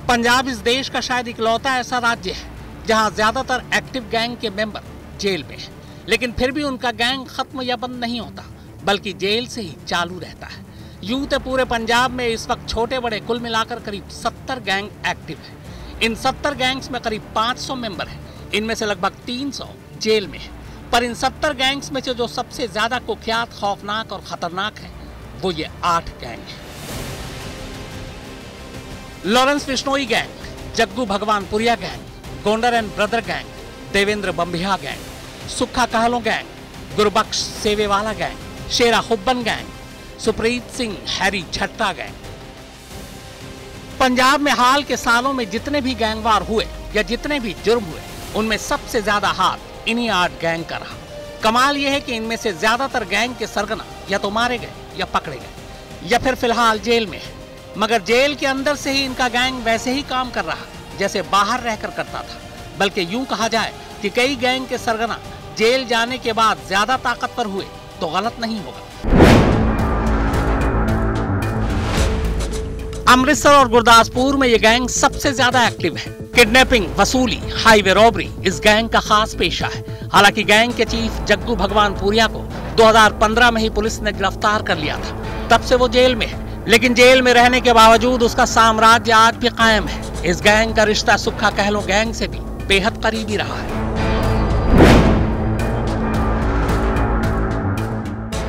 पंजाब इस देश का शायद इकलौता ऐसा राज्य है जहां ज्यादातर एक्टिव गैंग के मेंबर जेल में हैं, लेकिन फिर भी उनका गैंग खत्म या बंद नहीं होता, बल्कि जेल से ही चालू रहता है। यूं तो पूरे पंजाब में इस वक्त छोटे बड़े कुल मिलाकर करीब 70 गैंग एक्टिव है। इन 70 गैंग्स में करीब 500 मेंबर हैं, इनमें से लगभग 300 जेल में है। पर इन 70 गैंग्स में से जो सबसे ज्यादा कुख्यात, खौफनाक और खतरनाक है वो ये 8 गैंग है। Lawrence Bishnoi gang, Jaggu Bhagwanpuria gang, Gounder and brother gang, Devender Bambiha gang, Sukha Kahlon gang, Gurbaksh Sewewala gang, Shera Hubban gang, Supreet Singh Harry Jhatta gang. Punjab में हाल के सालों में जितने भी गैंगवार हुए या जितने भी जुर्म हुए, उनमें सबसे ज्यादा हाथ इन्हीं 8 गैंग का रहा। कमाल यह है कि इनमें से ज्यादातर गैंग के सरगना या तो मारे गए या पकड़े गए या फिर फिलहाल जेल में है। मगर जेल के अंदर से ही इनका गैंग वैसे ही काम कर रहा जैसे बाहर रहकर करता था। बल्कि यूं कहा जाए कि कई गैंग के सरगना जेल जाने के बाद ज्यादा ताकतवर हुए तो गलत नहीं होगा। अमृतसर और गुरदासपुर में ये गैंग सबसे ज्यादा एक्टिव है। किडनैपिंग, वसूली, हाईवे रॉबरी इस गैंग का खास पेशा है। हालांकि गैंग के चीफ जग्गू भगवानपुरिया को 2015 में ही पुलिस ने गिरफ्तार कर लिया था, तब से वो जेल में है। लेकिन जेल में रहने के बावजूद उसका साम्राज्य आज भी कायम है। इस गैंग का रिश्ता सुक्खा कहलों गैंग से भी बेहद करीबी रहा है।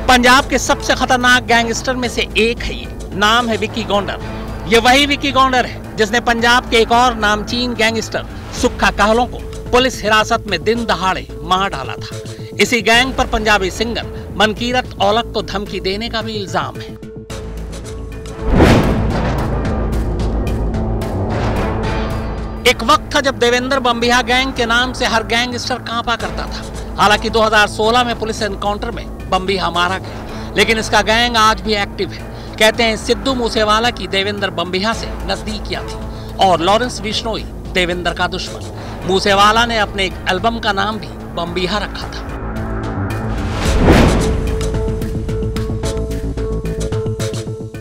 पंजाब के सबसे खतरनाक गैंगस्टर में से एक है ये, नाम है विक्की गौंडर। ये वही विक्की गौंडर है जिसने पंजाब के एक और नामचीन गैंगस्टर सुक्खा कहलों को पुलिस हिरासत में दिन दहाड़े मार डाला था। इसी गैंग पर पंजाबी सिंगर मनकीरत औलख को धमकी देने का भी इल्जाम है। एक वक्त था जब देवेंद्र बम्बिहा गैंग के नाम से हर गैंगस्टर कांपा करता था। हालांकि 2016 में पुलिस एनकाउंटर में बम्बिहा मारा गया, लेकिन इसका गैंग आज भी एक्टिव है। कहते हैं सिद्धू मूसेवाला की देवेंद्र बम्बिहा से नजदीकियां थी और लॉरेंस बिश्नोई देवेंद्र का दुश्मन। मूसेवाला ने अपने एक एल्बम का नाम भी बम्बिहा रखा था।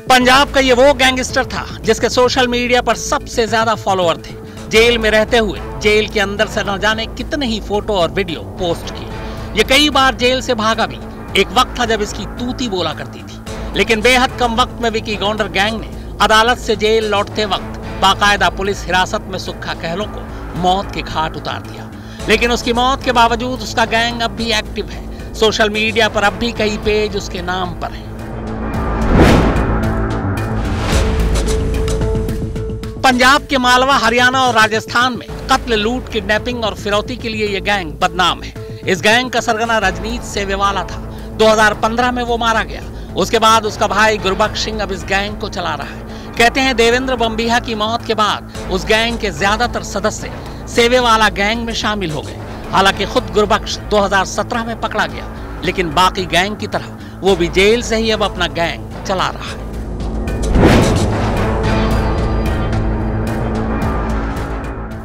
पंजाब का ये वो गैंगस्टर था जिसके सोशल मीडिया पर सबसे ज्यादा फॉलोअर थे। जेल में रहते हुए जेल के अंदर से न जाने कितने ही फोटो और वीडियो पोस्ट किए। ये कई बार जेल से भागा भी। एक वक्त था जब इसकी तूती बोला करती थी, लेकिन बेहद कम वक्त में विक्की गौंडर गैंग ने अदालत से जेल लौटते वक्त बाकायदा पुलिस हिरासत में सुक्खा कहलों को मौत के घाट उतार दिया। लेकिन उसकी मौत के बावजूद उसका गैंग अब भी एक्टिव है। सोशल मीडिया पर अब भी कई पेज उसके नाम पर हैं। पंजाब के मालवा, हरियाणा और राजस्थान में कत्ल, लूट, किडनैपिंग और फिरौती के लिए यह गैंग बदनाम है। इस गैंग का सरगना रजनीत सेवेवाला था। 2015 में वो मारा गया। उसके बाद उसका भाई गुरबख्श सिंह अब इस गैंग को चला रहा है। कहते हैं देवेंद्र बम्बिहा की मौत के बाद उस गैंग के ज्यादातर सदस्य सेवेवाला गैंग में शामिल हो गए। हालांकि खुद गुरबख्श 2017 में पकड़ा गया, लेकिन बाकी गैंग की तरह वो भी जेल से ही अब अपना गैंग चला रहा है।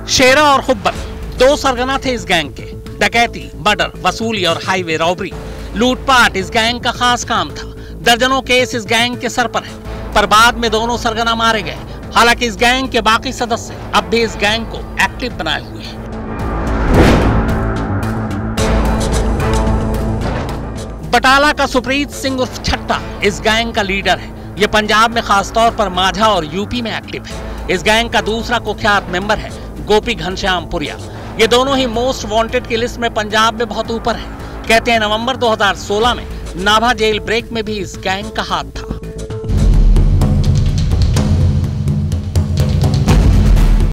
शेरा और हुब्बन 2 सरगना थे इस गैंग के। डकैती, मर्डर, वसूली और हाईवे रॉबरी, लूटपाट इस गैंग का खास काम था। दर्जनों केस इस गैंग के सर पर है, पर बाद में दोनों सरगना मारे गए। हालांकि इस गैंग के बाकी सदस्य अब भी इस गैंग को एक्टिव बनाए हुए हैं। बटाला का सुप्रीत सिंह उर्फ छट्टा इस गैंग का लीडर है। ये पंजाब में खासतौर पर माझा और यूपी में एक्टिव है। इस गैंग का दूसरा कुख्यात मेंबर है गोपी घनश्यामपुरिया। ये दोनों ही मोस्ट वांटेड की लिस्ट में पंजाब में बहुत ऊपर है। कहते हैं नवंबर 2016 में नाभा जेल ब्रेक में भी इस गैंग का हाथ था।